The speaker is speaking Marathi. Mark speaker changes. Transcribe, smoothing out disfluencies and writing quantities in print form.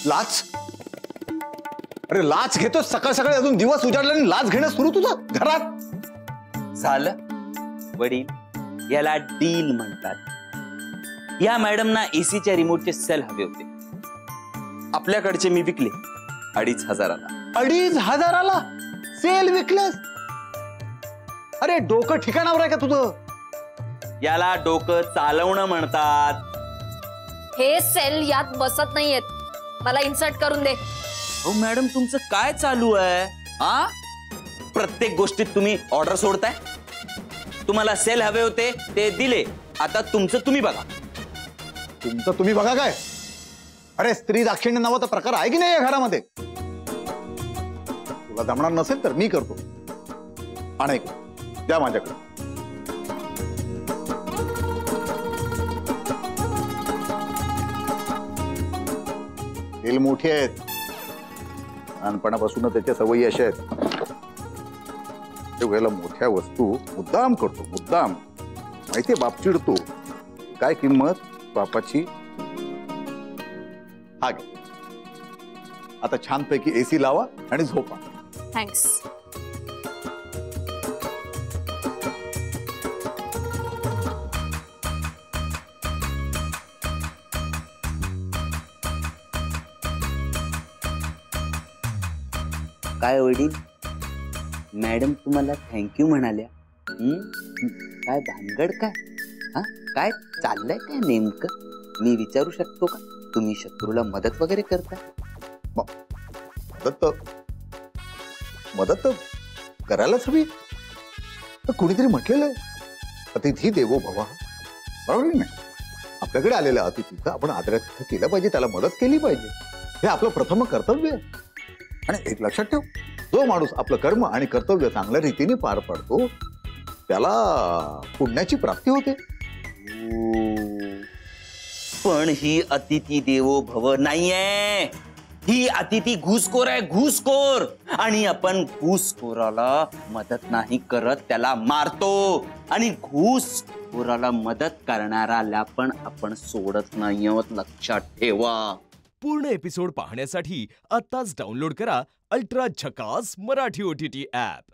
Speaker 1: लाच? अरे लाच घेतो सकाळ सकाळी, अजून दिवस उजाडला आणि लाच घेणं सुरू तुझं घरात?
Speaker 2: झालं वडील, याला डील म्हणतात। या मॅडमना एसीच्या रिमोटचे सेल हवे होते, आपल्याकडचे मी विकले 2500ला।
Speaker 1: 2500ला सेल विकलेस? अरे डोकं ठिकाणावर आहे का तुझं?
Speaker 2: याला डोकं चालवणं म्हणतात।
Speaker 3: हे सेल यात बसत नाहीयेत, मला इन्सर्ट करून दे।
Speaker 2: हो मॅडम, तुमचं काय चालू आहे? हा, प्रत्येक गोष्टीत तुम्ही ऑर्डर सोडताय। तुम्हाला सेल हवे होते ते दिले, आता तुमचं तुम्ही बघा।
Speaker 1: तुमचं तुम्ही बघा काय? अरे स्त्री दाक्षिण्य नावाचा प्रकार आहे की नाही या घरामध्ये? तुला जमणार नसेल तर मी करतो। आणि द्या माझ्याकडे। सेल मोठी आहेत, लहानपणापासून त्याच्या सवयी अशा आहेत। ते वेळेला मोठ्या वस्तू मुद्दाम करतो, मुद्दाम। माहितीये बाप चिडतो, काय किंमत बापाची? हा घे, आता छानपैकी एसी लावा आणि झोपा।
Speaker 3: थँक्स।
Speaker 2: काय वडील, मॅडम तुम्हाला थँक्यू म्हणाल्या? काय भानगड काय? हा, काय चाललंय काय नेमकं? मी विचारू शकतो का? तुम्ही शत्रूला मदत वगैरे करता?
Speaker 1: मदत करायलाच हवी। तर कुणीतरी म्हटलेलं आहे, अतिथी देवो भव, बरोबर नाही? आपल्याकडे आलेल्या अतिथीचं आपण आदरातिथ्य केलं पाहिजे, त्याला मदत केली पाहिजे, हे आपलं प्रथम कर्तव्य आहे। आणि एक लक्षात ठेव, जो माणूस आपलं कर्म आणि कर्तव्य चांगल्या रीतीने पार पाडतो त्याला पुण्याची प्राप्ती होते।
Speaker 2: पण ही अतिथी देवो भव नाहीये, ही अतिथी घुसखोर आहे, घुसखोर। आणि आपण घुसखोराला मदत नाही करत, त्याला मारतो। आणि घुसखोराला मदत करणाऱ्याला पण आपण सोडत नाही आहोत, लक्षात ठेवा।
Speaker 4: पूर्ण एपिसोड पाहण्यासाठी आताच डाउनलोड करा अल्ट्रा झकास मराठी OTT ॲप।